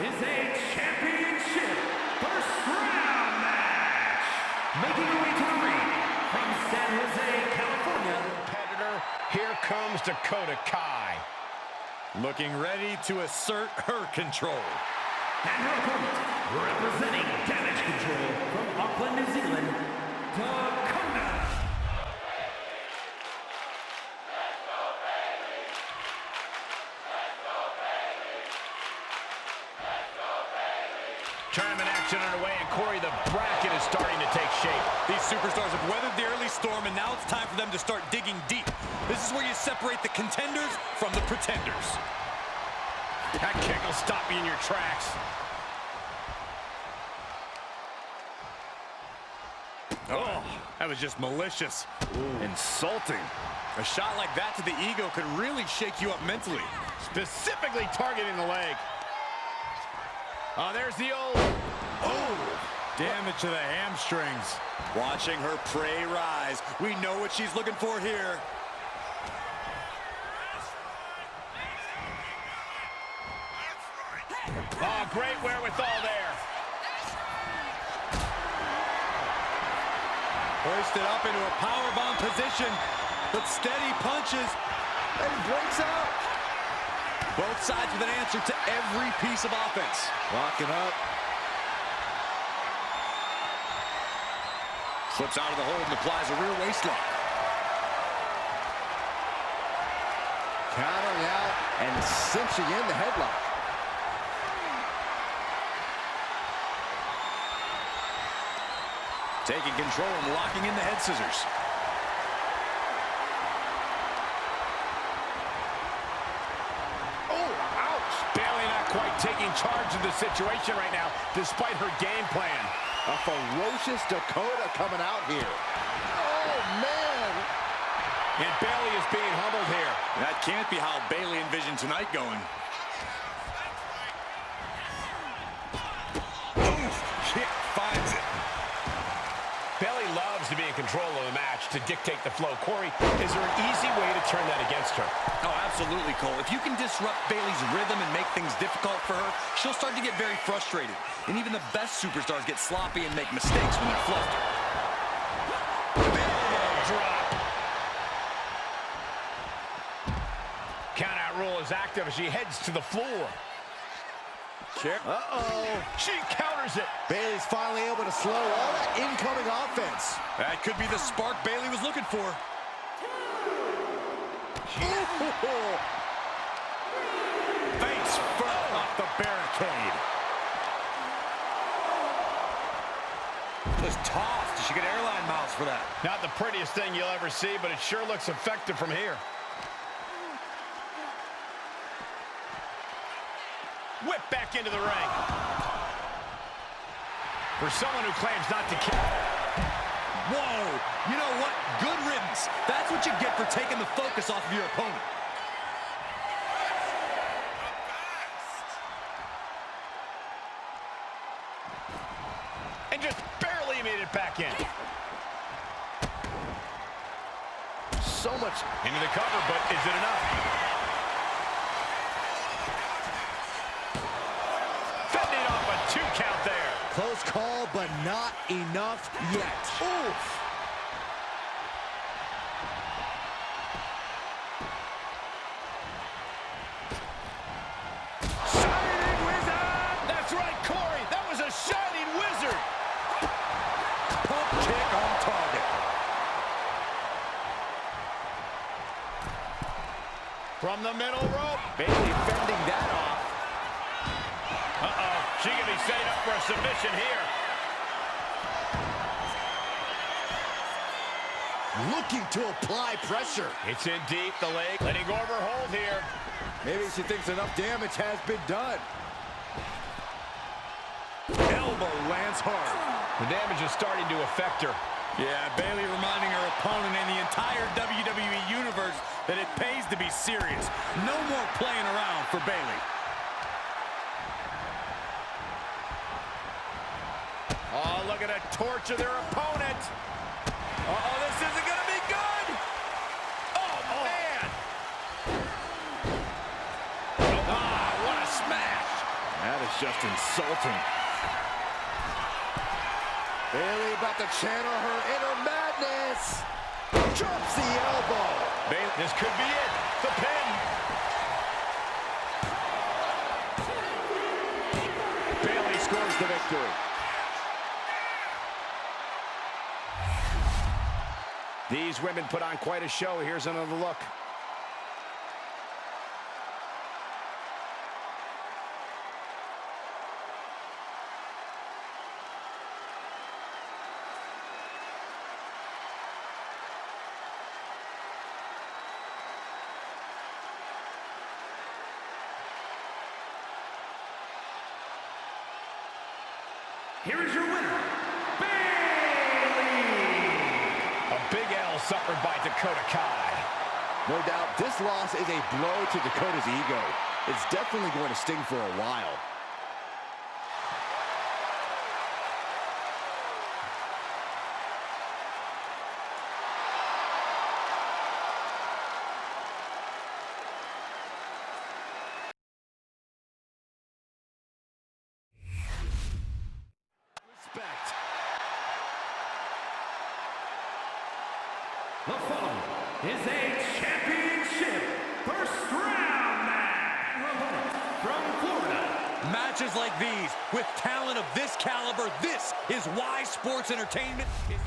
is a championship first round match. Making her way to the ring from San Jose, California. Competitor, here comes Dakota Kai. Looking ready to assert her control. And her opponent, representing Damage Control from Auckland, New Zealand, Dakota. Tournament action underway, and Corey, the bracket is starting to take shape. These superstars have weathered the early storm, and now it's time for them to start digging deep. This is where you separate the contenders from the pretenders. That kick will stop you in your tracks. Oh, that was just malicious. Ooh. Insulting. A shot like that to the ego could really shake you up mentally. Specifically targeting the leg. Oh, there's the old... Oh! Damage to the hamstrings. Watching her prey rise. We know what she's looking for here. Oh, great wherewithal there. Hoisted up into a powerbomb position, but steady punches, and breaks out. Both sides with an answer to every piece of offense. Locking up. Slips out of the hold and applies a rear waist lock. Countering out and cinching in the headlock. Taking control and locking in the head scissors. Quite taking charge of the situation right now, despite her game plan. A ferocious Dakota coming out here. Oh, man. And Bayley is being humbled here. That can't be how Bayley envisioned tonight going. Oof, kick finds it. Bayley loves to be in control of the match, to dictate the flow. Corey, is there an easy way to turn that against her? Oh, absolutely, Cole. If you can disrupt Bayley's rhythm and make things difficult for her, she'll start to get very frustrated. And even the best superstars get sloppy and make mistakes when they're flustered. Big drop. Count-out rule is active as she heads to the floor. Kick. Uh-oh. She counters it. Bayley's finally able to slow all that incoming offense. That could be the spark Bayley was looking for. Face first off the barricade. Just tossed. She get airline miles for that. Not the prettiest thing you'll ever see, but it sure looks effective from here. Whip back into the ring. For someone who claims not to care. Whoa, you know what? Good riddance. That's what you get for taking the focus off of your opponent. And just barely made it back in. So much into the cover, but is it enough? Fending off a 2 count there. close call, but not enough yet. Oof. From the middle rope. Bayley fending that off. Uh-oh. She can be setting up for a submission here. Looking to apply pressure. It's in deep, the leg. Letting go of her hold here. Maybe she thinks enough damage has been done. Elbow lands hard. The damage is starting to affect her. Yeah, Bayley reminding her opponent and the entire WWE Universe that it pays to be serious. No more playing around for Bayley. Oh, look at a torch of their opponent. Uh-oh, this isn't going to be good. Oh, man. Ah, what a smash. That is just insulting. Bayley about to channel her inner madness. Drops the elbow. This could be it. The pin. Bayley scores the victory. These women put on quite a show. Here's another look. Here is your winner, Bayley! A big L suffered by Dakota Kai. No doubt, this loss is a blow to Dakota's ego. It's definitely going to sting for a while. Respect. The following is a championship first round match. From Florida. Matches like these, with talent of this caliber, this is why sports entertainment is...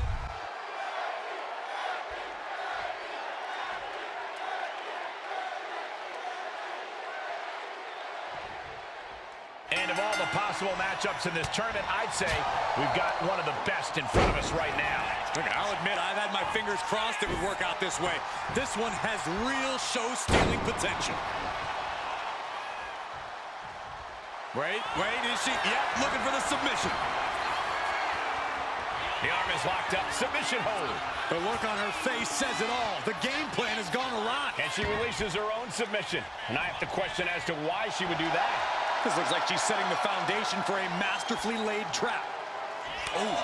And of all the possible matchups in this tournament, I'd say we've got one of the best in front of us right now. Look, I'll admit, I've had my fingers crossed it would work out this way. This one has real show-stealing potential. Wait, is she? Yep, looking for the submission. The arm is locked up. Submission hold. The look on her face says it all. The game plan has gone awry. And she releases her own submission. And I have to question as to why she would do that. This looks like she's setting the foundation for a masterfully laid trap. Oh.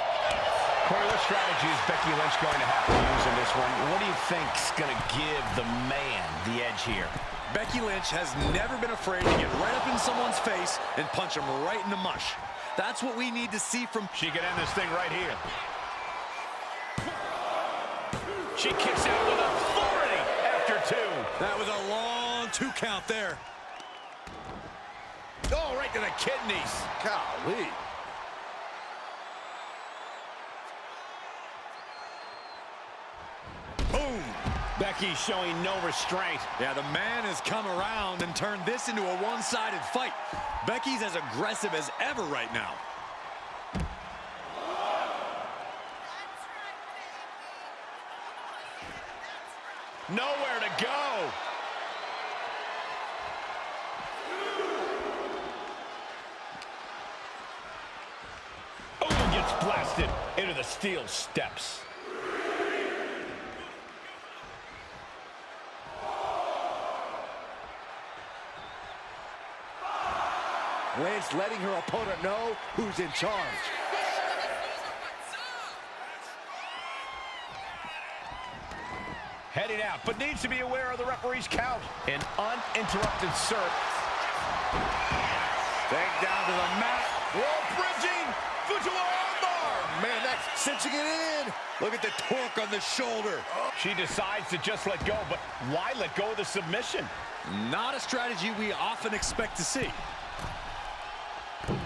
Corey, what strategy is Becky Lynch going to have to use in this one? What do you think's going to give the man the edge here? Becky Lynch has never been afraid to get right up in someone's face and punch them right in the mush. That's what we need to see from... She can end this thing right here. She kicks out with authority after two. That was a long 2 count there. Oh, right to the kidneys. Golly. Boom. Becky showing no restraint. Yeah, the man has come around and turned this into a one-sided fight. Becky's as aggressive as ever right now. Nowhere to go. Oh, gets blasted into the steel steps. Lynch letting her opponent know who's in charge. Heading out, but needs to be aware of the referee's count. An uninterrupted serve. Take down to the mat. Wall bridging. Fujiwara armbar. Man, that's cinching it in. Look at the torque on the shoulder. She decides to just let go, but why let go of the submission? Not a strategy we often expect to see.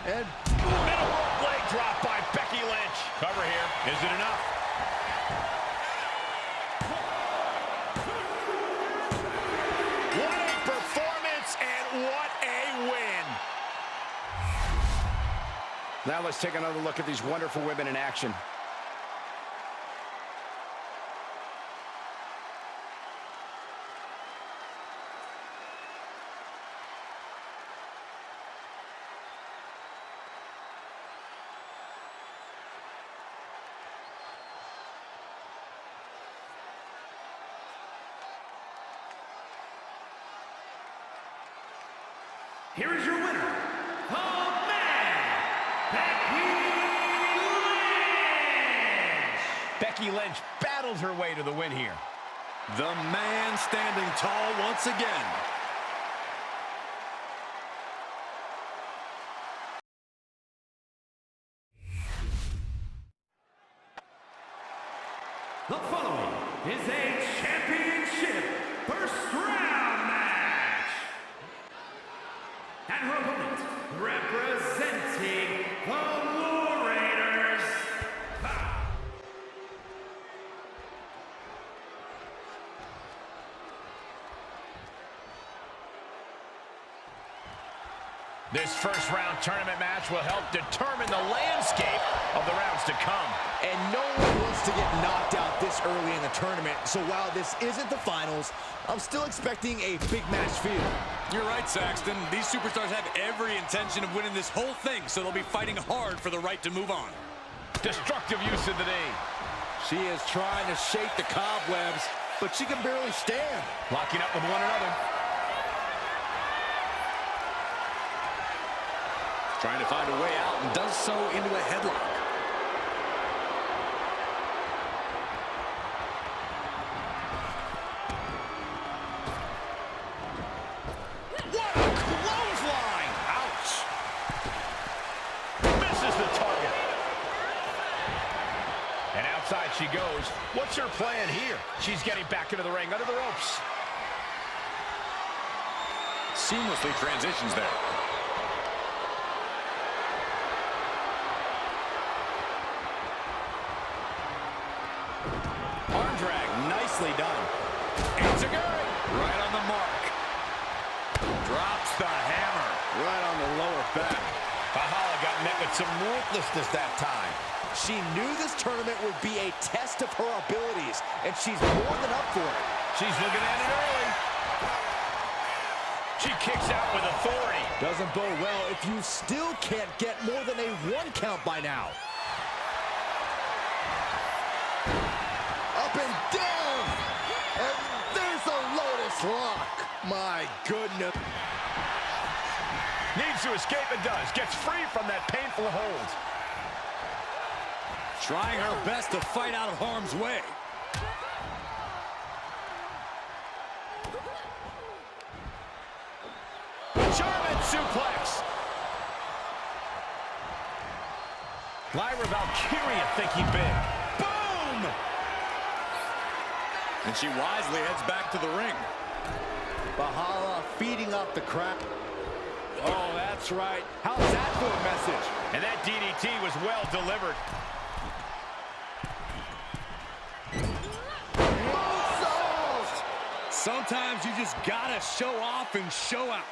And Middle rope leg drop by Becky Lynch. Cover here. Is it enough? What a performance and what a win. Now let's take another look at these wonderful women in action. Here is your winner, the man, Becky Lynch! Becky Lynch battled her way to the win here. The man standing tall once again. is a championship first round match. And her opponent, representing the War Raiders, This first round tournament match will help determine the landscape of the rounds to come. And no one wants to get knocked out this early in the tournament. So while this isn't the finals, I'm still expecting a big match feel. You're right, Saxton. These superstars have every intention of winning this whole thing, so they'll be fighting hard for the right to move on. Destructive use of the knee. She is trying to shake the cobwebs, but she can barely stand. Locking up with one another. Trying to find a way out and does so into a headlock. What a clothesline! Ouch! Misses the target. And outside she goes. What's her plan here? She's getting back into the ring under the ropes. Seamlessly transitions there. Arm drag, nicely done. It's a good. Right on the mark. Drops the hammer. Right on the lower back. Valhalla got met with some ruthlessness that time. She knew this tournament would be a test of her abilities, and she's more than up for it. She's looking at it early. She kicks out with authority. Doesn't bode well if you still can't get more than a 1 count by now. Up and down. And there's a Lotus lock. My goodness. Needs to escape and does. Gets free from that painful hold. Trying her best to fight out of harm's way. German suplex. Lyra Valkyria thinking big. Boom! And she wisely heads back to the ring. Valhalla feeding up the crowd. Oh, that's right. How's that for a message? And that DDT was well delivered. Sometimes you just gotta show off and show out.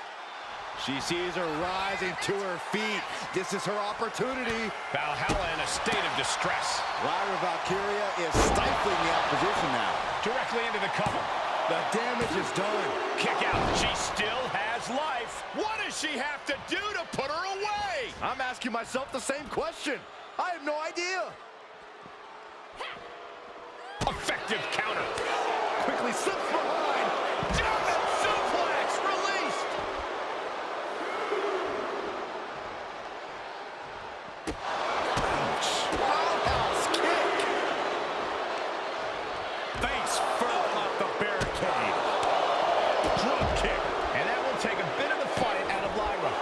She sees her rising to her feet. This is her opportunity. Valhalla in a state of distress. Lyra Valkyria is stifling the opposition now. Directly into the cover. The damage is done. Kick out. She still has life. What does she have to do to put her away? I'm asking myself the same question. I have no idea. Effective counter. Quickly slips behind. German suplex released. Roundhouse kick. Face first off the barricade. Drop kick. And that will take a bit of the fight out of Lyra.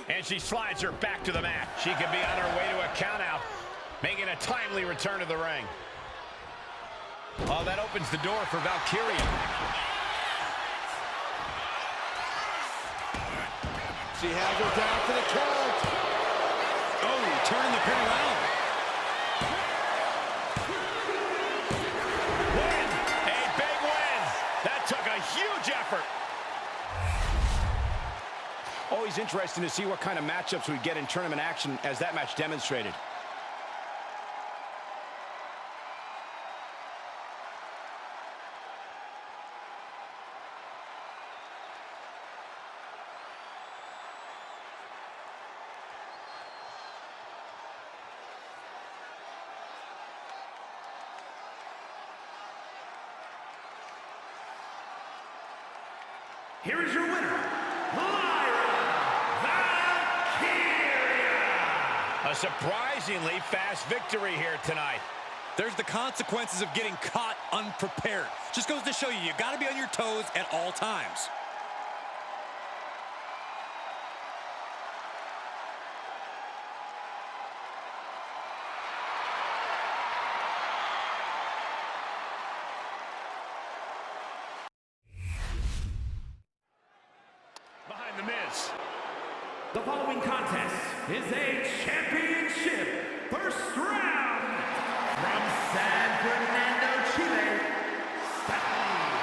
And she slides her back to the mat. She could be on her way to a countout, making a timely return to the ring. Oh, that opens the door for Valkyria. She has her down to the count. Oh, turning the pin around. Win! A big win! That took a huge effort. Always interesting to see what kind of matchups we get in tournament action, as that match demonstrated. Here is your winner, Lyra Valkyria. A surprisingly fast victory here tonight. There's the consequences of getting caught unprepared. Just goes to show you, you gotta be on your toes at all times. following contest is a championship first round from San Fernando, Chile, Stephanie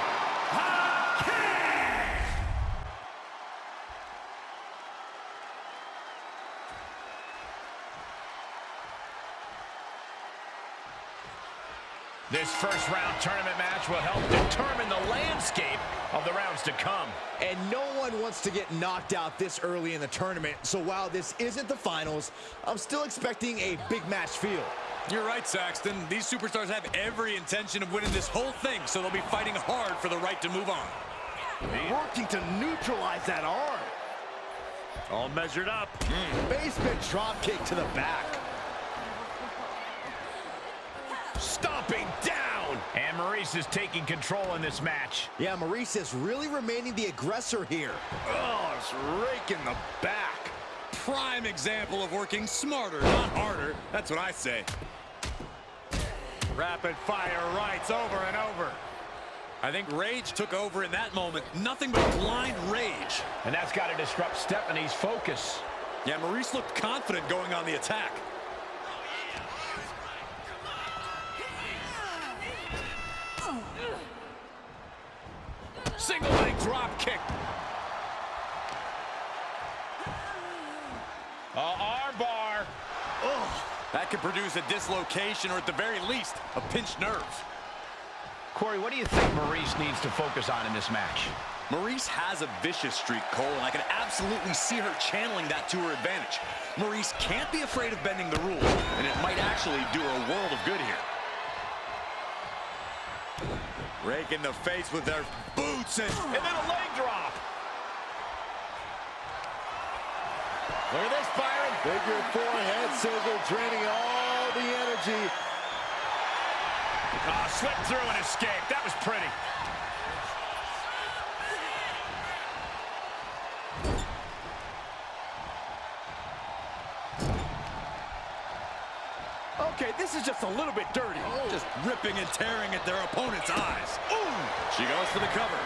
Hawkins. This first round tournament match will help determine the landscape of the rounds to come. And no one wants to get knocked out this early in the tournament, so while this isn't the finals, I'm still expecting a big match feel. You're right, Saxton. These superstars have every intention of winning this whole thing, so they'll be fighting hard for the right to move on. Working to neutralize that arm. All measured up. Basement drop kick to the back. Stomping down. And Maurice is taking control in this match. Yeah, Maurice is really remaining the aggressor here. Oh, it's raking the back. Prime example of working smarter, not harder. That's what I say. Rapid fire rights over and over. I think rage took over in that moment. Nothing but blind rage. And that's got to disrupt Stephanie's focus. Yeah, Maurice looked confident going on the attack. Single leg drop kick. Arm bar. Oh, that could produce a dislocation or at the very least, a pinched nerve. Corey, what do you think Maurice needs to focus on in this match? Maurice has a vicious streak, Cole, and I can absolutely see her channeling that to her advantage. Maurice can't be afraid of bending the rules, and it might actually do her a world of good here. Rake in the face with their boots and then a leg drop. Look at this, Byron. Figure forehead sizzle, draining all the energy. Slipped through and escaped. That was pretty. Okay, this is just a little bit dirty. oh, just ripping and tearing at their opponent's eyes. Ooh! She goes for the cover.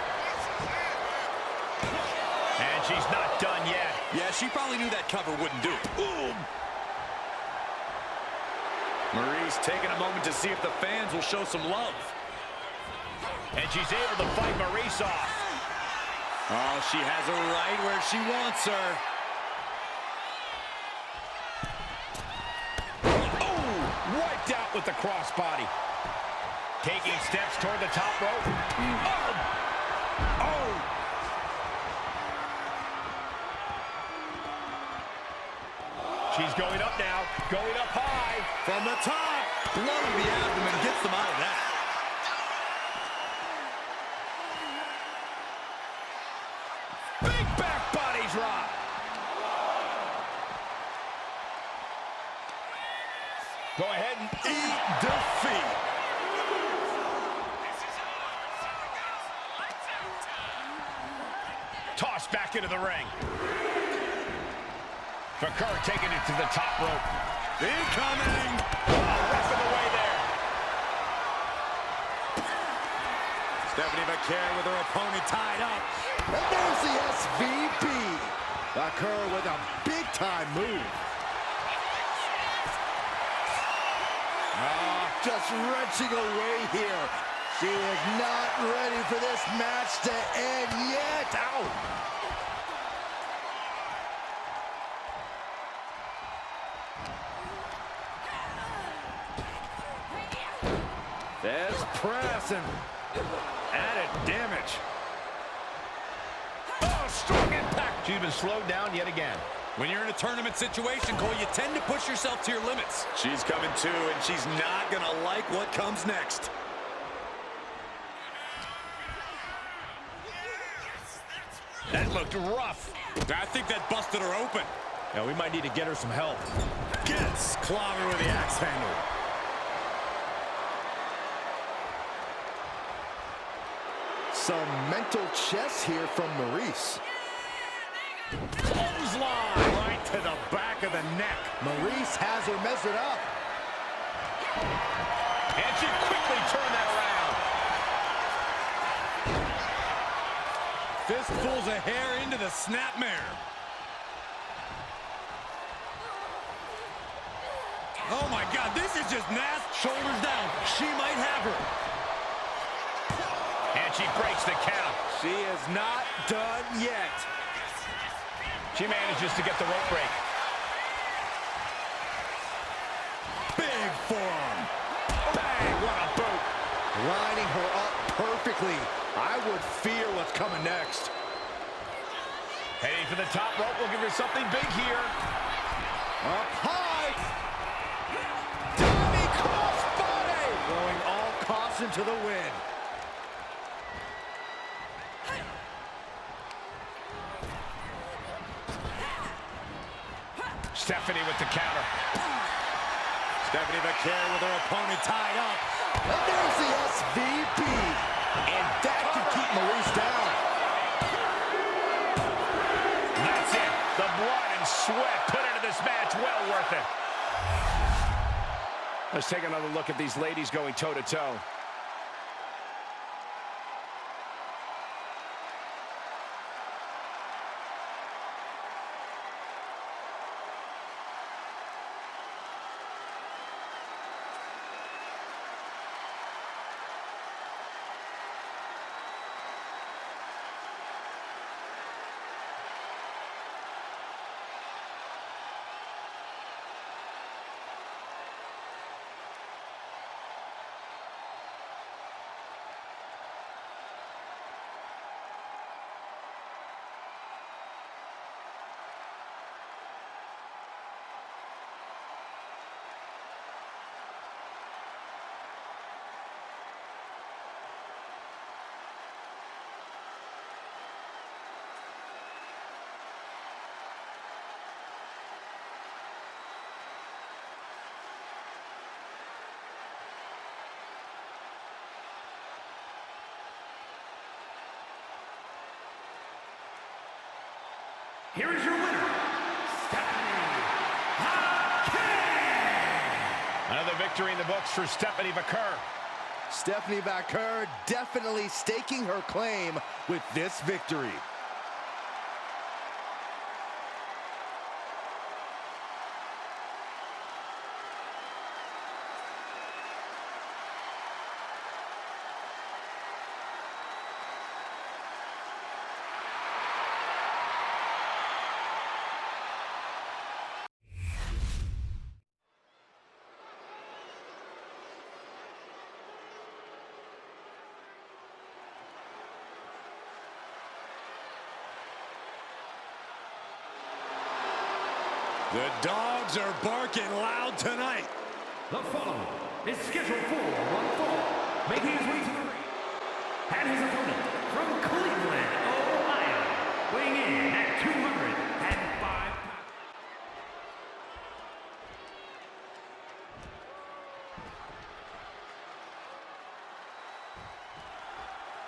And she's not done yet. Yeah, she probably knew that cover wouldn't do it. Ooh! Maurice taking a moment to see if the fans will show some love. And she's able to fight Maurice off. Oh, she has her right where she wants her. Oh, wiped out with the crossbody. Taking steps toward the top rope. Oh! Oh! She's going up now, going up high. From the top, blow to the abdomen gets them out of that. Big back body drop. Go ahead and Eat defeat. tossed back into the ring. Fakir taking it to the top rope. Incoming! Ripping away there. Stephanie McCare with her opponent tied up. And there's the SVP. Fakir with a big-time move. Just wrenching away here. She is not ready for this match to end yet. Ow! There's press and added damage. Oh, strong impact. She's been slowed down yet again. When you're in a tournament situation, Cole, you tend to push yourself to your limits. She's coming too, and she's not gonna like what comes next. That looked rough. I think that busted her open. Yeah, we might need to get her some help. Gets clobbered with the axe handle. Some mental chess here from Maurice. Clothesline. Right to the back of the neck. Maurice has her measured up. And she quickly turned that around. Fistfuls of hair into the snapmare. Oh my God, this is just nasty. Shoulders down. She might have her. And she breaks the count. She is not done yet. She manages to get the rope break. Big forearm. Bang, what a boot. Lining her up perfectly. I would fear what's coming next. Heading for the top rope. We'll give her something big here. Up high. Diving crossbody. Throwing all caution to the wind. Stephanie with the counter. Stephanie McCare with her opponent tied up. And there's the SVP. And that can keep Maurice down. That's it. The blood and sweat put into this match. Well worth it. Let's take another look at these ladies going toe-to-toe. Here is your winner, Stephanie McCare. Another victory in the books for Stephanie McCare. Stephanie McCare definitely staking her claim with this victory. The dogs are barking loud tonight. The following is scheduled for one fall, making his way to the ring. And his opponent from Cleveland, Ohio, weighing in at 205 pounds.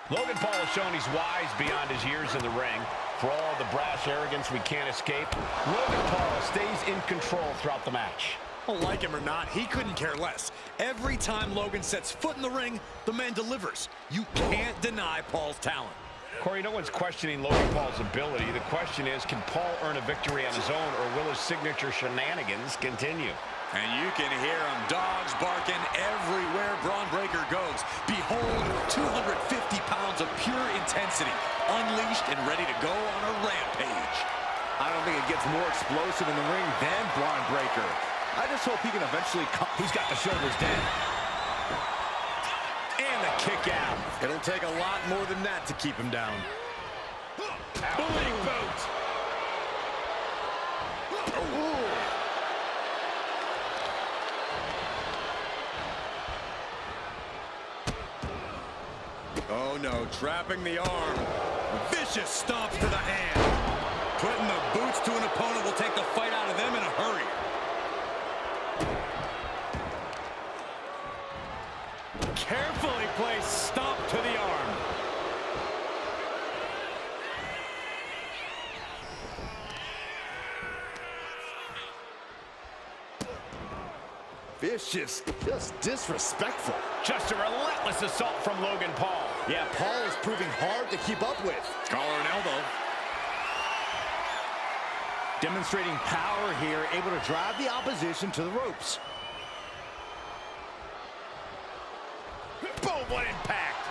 Logan Paul has shown he's wise beyond his years in the ring. For all the brash arrogance we can't escape, Logan Paul stays in control throughout the match. Well, like him or not, he couldn't care less. Every time Logan sets foot in the ring, the man delivers. You can't deny Paul's talent. Corey, no one's questioning Logan Paul's ability. The question is, can Paul earn a victory on his own, or will his signature shenanigans continue? And you can hear him, dogs barking everywhere Braun Breaker goes. Behold, 250 pounds of pure intensity, unleashed and ready to go on a rampage. I don't think it gets more explosive in the ring than Braun Breaker. I just hope he can eventually come. He's got the shoulders down. And the kick out. It'll take a lot more than that to keep him down. Big boot. Oh no, trapping the arm. Vicious stomp to the hand. Putting the boots to an opponent will take the fight out of them in a hurry. Carefully placed stomp to the arm. Vicious, just disrespectful. Just a relentless assault from Logan Paul. Yeah, Paul is proving hard to keep up with. Collar and elbow. Demonstrating power here, able to drive the opposition to the ropes. Boom, what impact.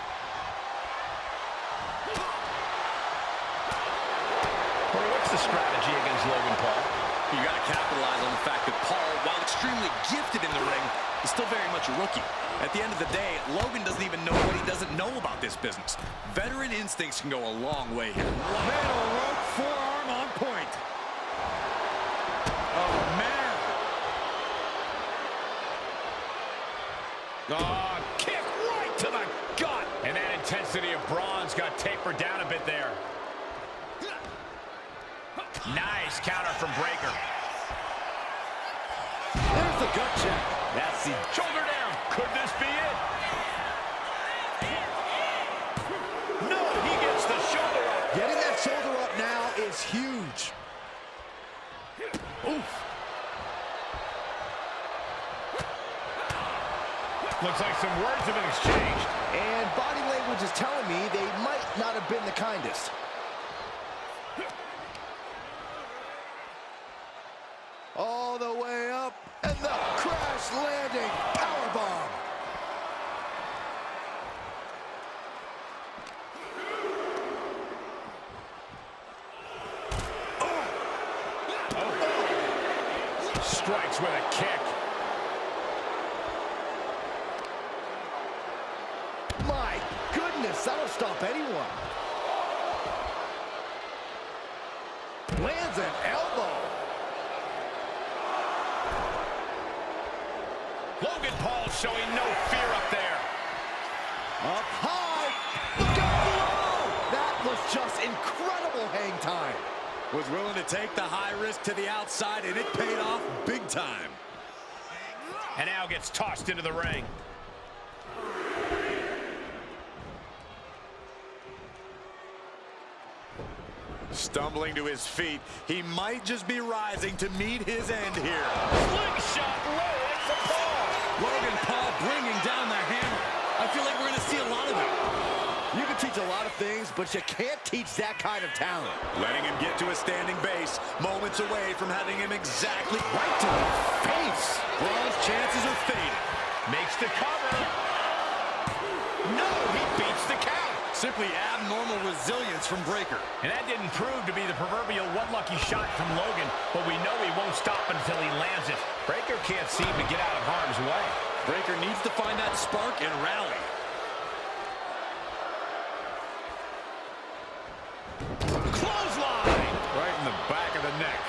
Well, what's the strategy against Logan Paul? You got to capitalize on the fact that Paul, while extremely gifted in the ring, is still very much a rookie. At the end of the day, Logan doesn't even know what he doesn't know about this business. Veteran instincts can go a long way here. Middle rope forearm on point. Oh, man. Oh, kick right to the gut. And that intensity of bronze got tapered down a bit there. Nice counter from Breakker. There's the gut check. That's the Shoulder down. Could this be it? No, he gets the shoulder up. Getting that shoulder up now is huge. Oof. Looks like some words have been exchanged. And body language is telling me they might not have been the kindest. All the way up, and the crash landing powerbomb. Strikes with a kick. My goodness, that'll stop anyone. Lands an elbow. Logan Paul showing no fear up there. Up high. Look out below. That was just incredible hang time. Was willing to take the high risk to the outside, and it paid off big time. And now gets tossed into the ring. Stumbling to his feet, he might just be rising to meet his end here. Slingshot low to Paul. Logan Paul bringing down the hammer. I feel like we're going to see a lot of it. You can teach a lot of things, but you can't teach that kind of talent. Letting him get to a standing base, moments away from having him exactly Right to the face. Braun's chances are faded. Makes the cover. No, he beats the count. Simply abnormal resilience from Breakker. And that didn't prove to be the proverbial one lucky shot from Logan, but we know he won't stop until he lands it. Breakker can't seem to get out of harm's way. Breakker needs to find that spark and rally. Clothesline! Right in the back of the neck.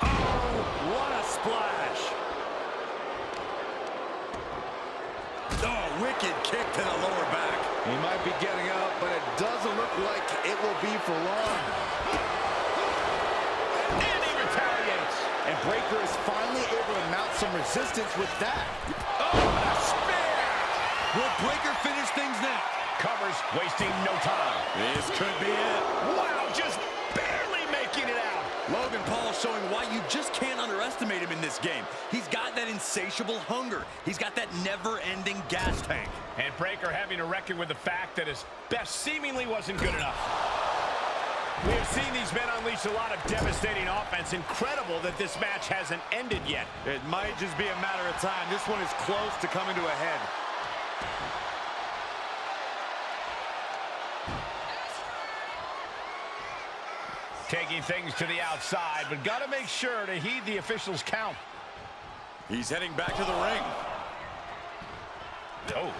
Oh, what a splash. Oh, wicked kick to the lower back. He might be getting up, but it doesn't look like it will be for long. And he retaliates. And Breakker is finally able to mount some resistance with that. Oh, what a spear! Will Breakker finish things now? Covers, wasting no time. This could be it. Wow, just barely making it out. Logan Paul showing why you just can't underestimate him in this game. He's got that insatiable hunger. He's got that never-ending gas tank. And Breakker having to reckon with the fact that his best seemingly wasn't good enough. We have seen these men unleash a lot of devastating offense. Incredible that this match hasn't ended yet. It might just be a matter of time. This one is close to coming to a head. Taking things to the outside, but got to make sure to heed the officials' count. He's heading back to the ring. Oh.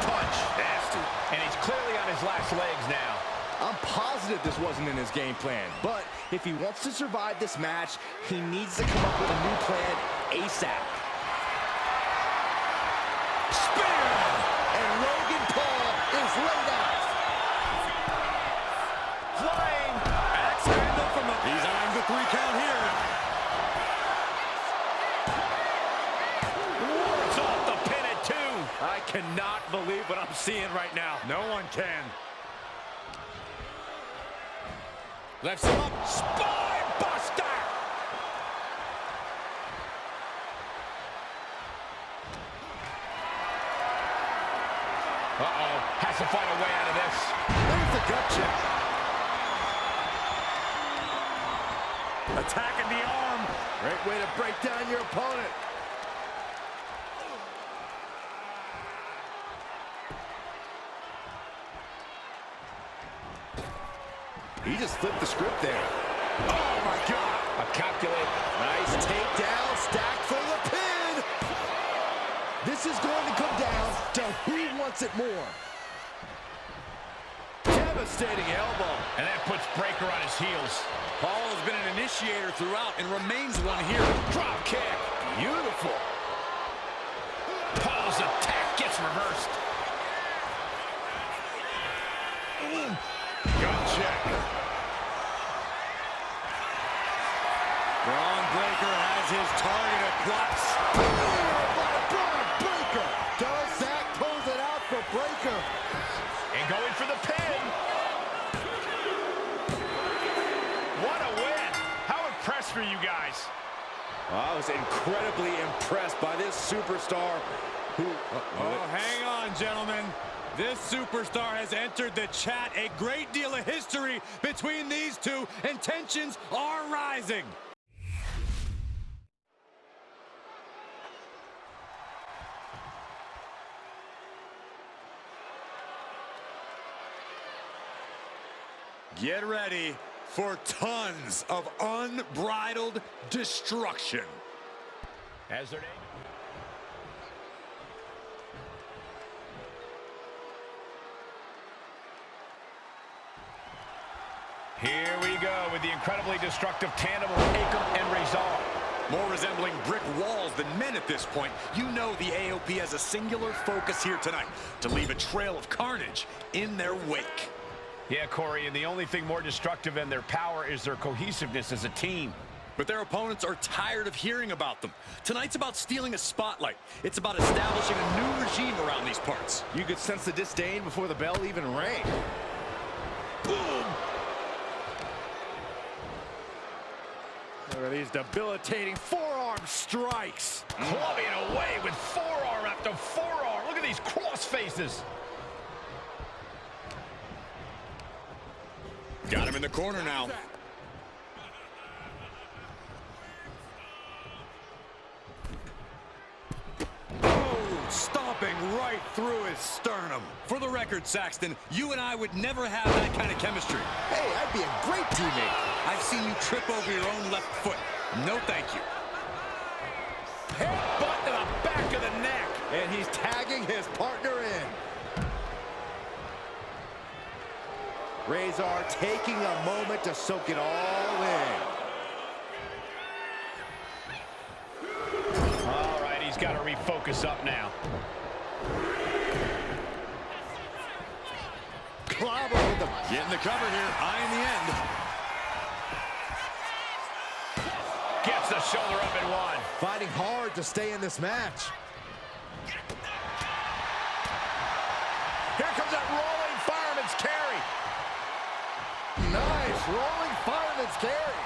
Punch. Nasty. And he's clearly on his last legs now. I'm positive this wasn't in his game plan, but if he wants to survive this match, he needs to come up with a new plan ASAP. Spear! And Logan Paul is laid out. Flying. Axe handle from the... He's eyeing the 3 count here. Wards off the pin at 2. I cannot believe what I'm seeing right now. No one can. Left him up. Spine buster. Uh-oh. Has to find a way out of this. There's the gut check. Attacking the arm. Great way to break down your opponent. He just flipped the script there. Oh, my God. A calculated. Nice takedown, stacked for the pin. This is going to come down to who wants it more. Devastating elbow. And that puts Breakker on his heels. Paul has been an initiator throughout and remains one here. Drop kick. Beautiful. Paul's attack gets reversed. Good check. Braun Breakker has his targeted plots. Braun Breakker. Does that close it out for Breakker? And going for the pin. What a win. How impressed were you guys? I was incredibly impressed by this superstar who... Oh, hang on, gentlemen. This superstar has entered the chat. A great deal of history between these two, and tensions are rising. Get ready for tons of unbridled destruction. As their name. Here we go with the incredibly destructive tandem of Akam and Rezar. More resembling brick walls than men at this point. You know the AOP has a singular focus here tonight, to leave a trail of carnage in their wake. Yeah, Corey, and the only thing more destructive than their power is their cohesiveness as a team. But their opponents are tired of hearing about them. Tonight's about stealing a spotlight. It's about establishing a new regime around these parts. You could sense the disdain before the bell even rang. Boom! Look at these debilitating forearm strikes. Clubbing away with forearm after forearm. Look at these cross faces. Got him in the corner now. Oh, stomping right through his sternum. For the record, Saxton, you and I would never have that kind of chemistry. Hey, I'd be a great teammate. I've seen you trip over your own left foot. No thank you. Headbutt to the back of the neck. And he's tagging his partner in. Rezar taking a moment to soak it all in. All right, he's got to refocus up now. Clobber with the... Getting the cover here, eye in the end. Gets the shoulder up and one. Fighting hard to stay in this match. Here comes that rolling fireman's carry. Nice rolling fireman's carry.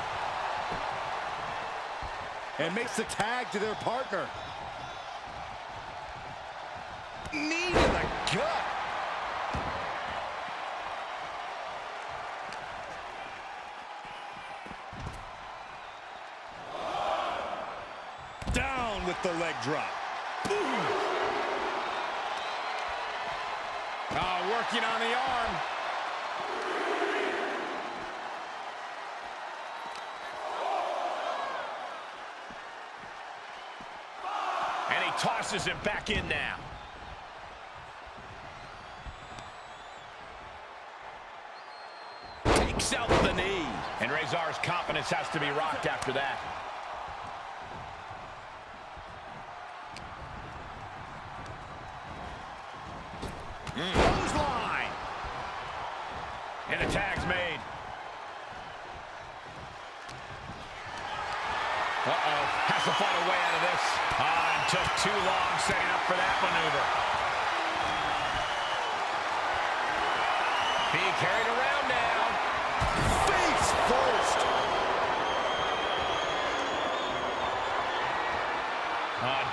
And makes the tag to their partner. Knee to the gut. Down with the leg drop. Working on the arm. And he tosses it back in now. Takes out the knee. And Rezar's confidence has to be rocked after that. Clothesline. And the tag's made. Uh-oh. Has to find a way out of this. And took too long setting up for that maneuver. Being carried around now. Face first.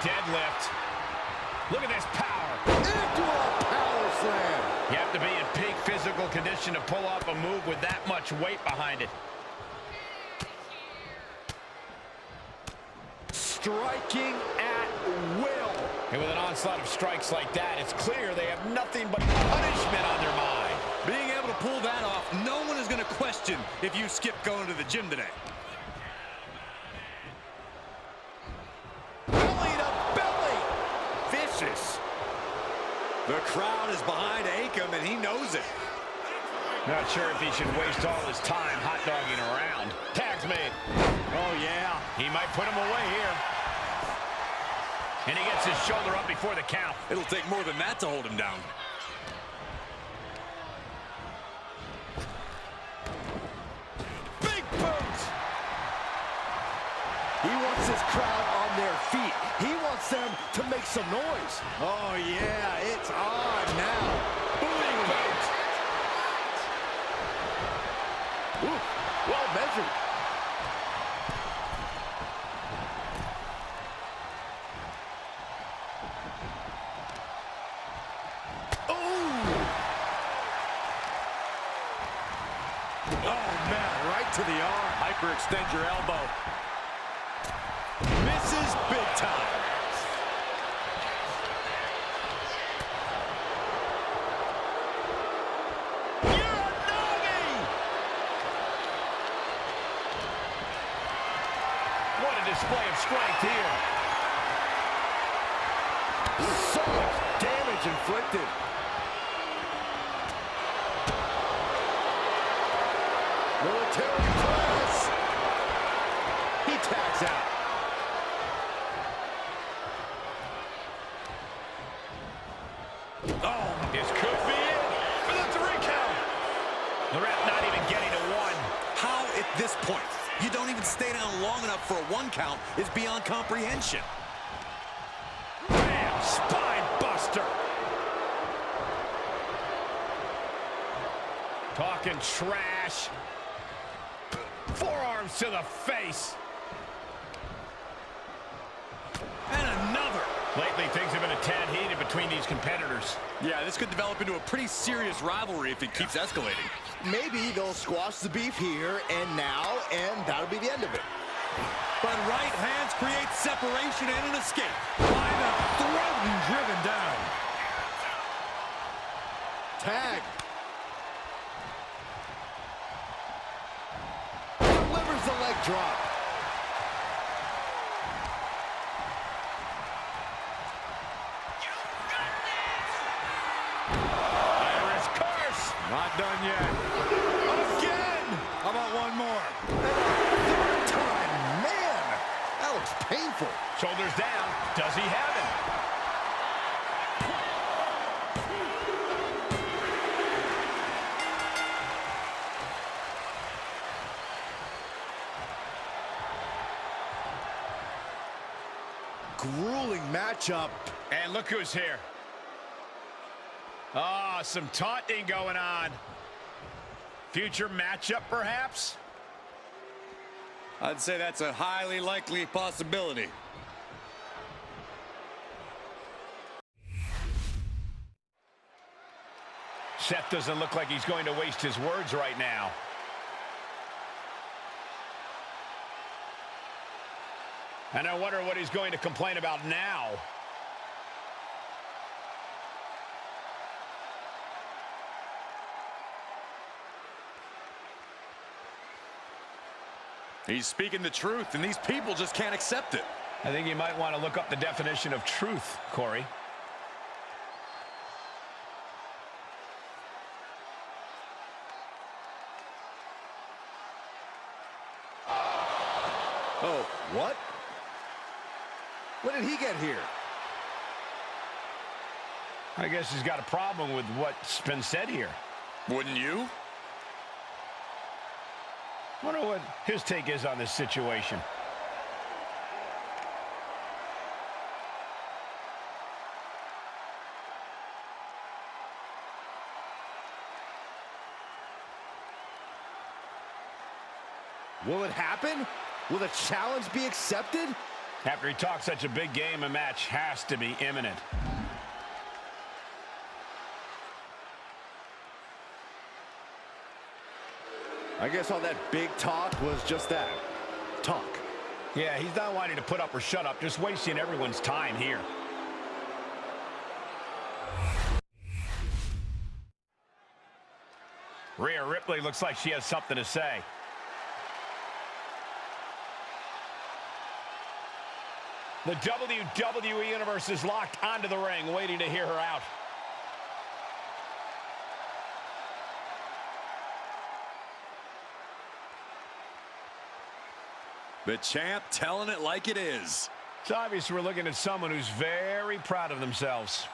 Deadlift. Look at this power. Into a power slam. You have to be in peak physical condition to pull off a move with that much weight behind it. striking at will. And with an onslaught of strikes like that, it's clear they have nothing but punishment on their mind. Being able to pull that off, no one is going to question if you skip going to the gym today. Belly to belly. Vicious. The crowd is behind Akam, and he knows it. Not sure if he should waste all his time hot-dogging around. Tag's made. Oh, yeah. He might put him away here. And he gets his shoulder up before the count. It'll take more than that to hold him down. Big boot. He wants his crowd on their feet. He wants them to make some noise. Oh, yeah, it's on now. Big boot. Ooh, well measured. To the arm. Hyperextend your elbow. Misses big time. What a display of strength here. So much damage inflicted. Military press. He tags out. Oh, this could be it. For the 3 count. The ref not even getting to 1. How at this point you don't even stay down long enough for a 1 count is beyond comprehension. Bam! Spine buster. Talking trash. Forearms to the face. And another. Lately, things have been a tad heated between these competitors. Yeah, this could develop into a pretty serious rivalry if it keeps escalating. Maybe they'll squash the beef here and now, and that'll be the end of it. But right hands create separation and an escape. By the throat and driven down. Tag. Delivers the leg drop. Irish curse. Not done yet. Again! How about one more? Third time, man. That looks painful. Shoulders down. Does he have him? Grueling matchup. And look who's here. Ah, some taunting going on. Future matchup, perhaps? I'd say that's a highly likely possibility. Seth doesn't look like he's going to waste his words right now. And I wonder what he's going to complain about now. He's speaking the truth, and these people just can't accept it. I think you might want to look up the definition of truth, Corey. Oh, what? When did he get here? I guess he's got a problem with what's been said here. Wouldn't you? Wonder what his take is on this situation. Will it happen? Will the challenge be accepted? After he talks such a big game, a match has to be imminent. I guess all that big talk was just that. Talk. Yeah, he's not wanting to put up or shut up, just wasting everyone's time here. Rhea Ripley looks like she has something to say. The WWE Universe is locked onto the ring, waiting to hear her out. The champ telling it like it is. It's obvious we're looking at someone who's very proud of themselves.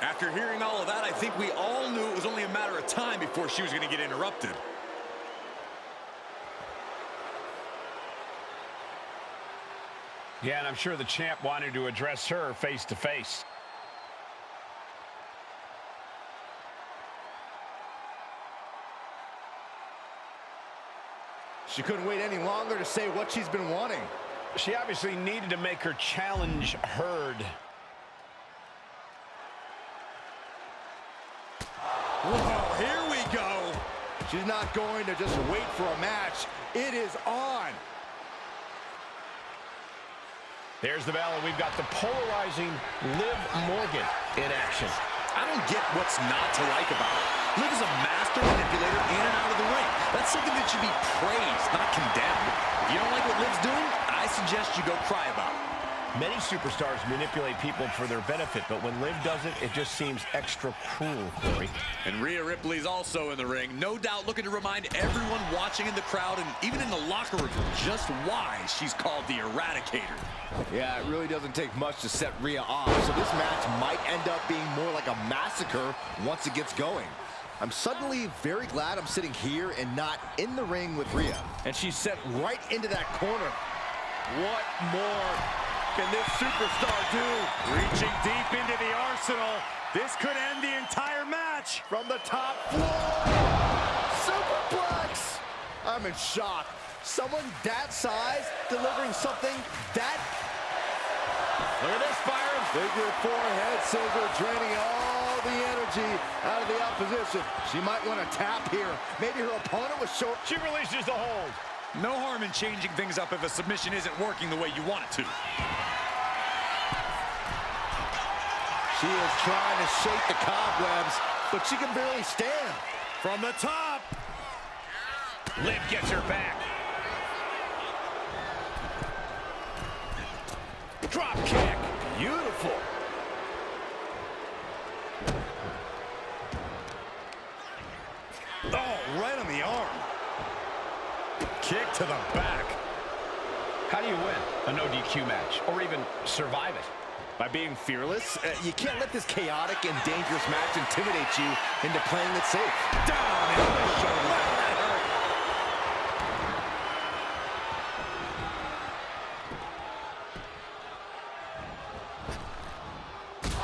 After hearing all of that, I think we all knew it was only a matter of time before she was going to get interrupted. Yeah, and I'm sure the champ wanted to address her face to face. She couldn't wait any longer to say what she's been wanting. She obviously needed to make her challenge heard. Whoa, here we go. She's not going to just wait for a match. It is on. There's the bell, and we've got the polarizing Liv Morgan in action. I don't get what's not to like about it. Liv is a master manipulator in and out of the ring. That's something that should be praised, not condemned. If you don't like what Liv's doing, I suggest you go cry about it. Many superstars manipulate people for their benefit, but when Liv does it, it just seems extra cruel, Corey. And Rhea Ripley's also in the ring, no doubt looking to remind everyone watching in the crowd and even in the locker room just why she's called the Eradicator. Yeah, it really doesn't take much to set Rhea off, so this match might end up being more like a massacre once it gets going. I'm suddenly very glad I'm sitting here and not in the ring with Rhea. And she's set right into that corner. What more can this superstar do? Reaching deep into the arsenal. This could end the entire match. From the top floor. Superplex. I'm in shock. Someone that size delivering something that... Look at this, Byron. Figure four head scissor draining all the energy out of the opposition. She might want to tap here. Maybe her opponent was short. She releases the hold. No harm in changing things up if a submission isn't working the way you want it to. She is trying to shake the cobwebs, but she can barely stand. From the top. Liv gets her back. Drop kick. Beautiful. Oh, right on the arm. Kick to the back. How do you win a no DQ match or even survive it? By being fearless, you can't let this chaotic and dangerous match intimidate you into playing it safe. Down in the shoulder.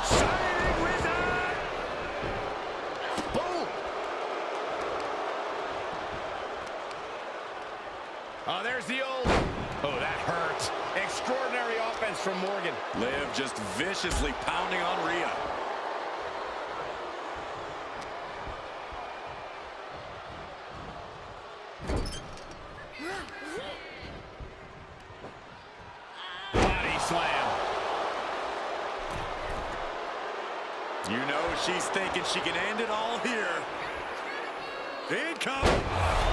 Shining Wizard! Boom! Oh, there's the old... Oh, that hurts. Extraordinary offense from Morgan. Liv just viciously pounding on Rhea. Body slam. You know she's thinking she can end it all here. Income.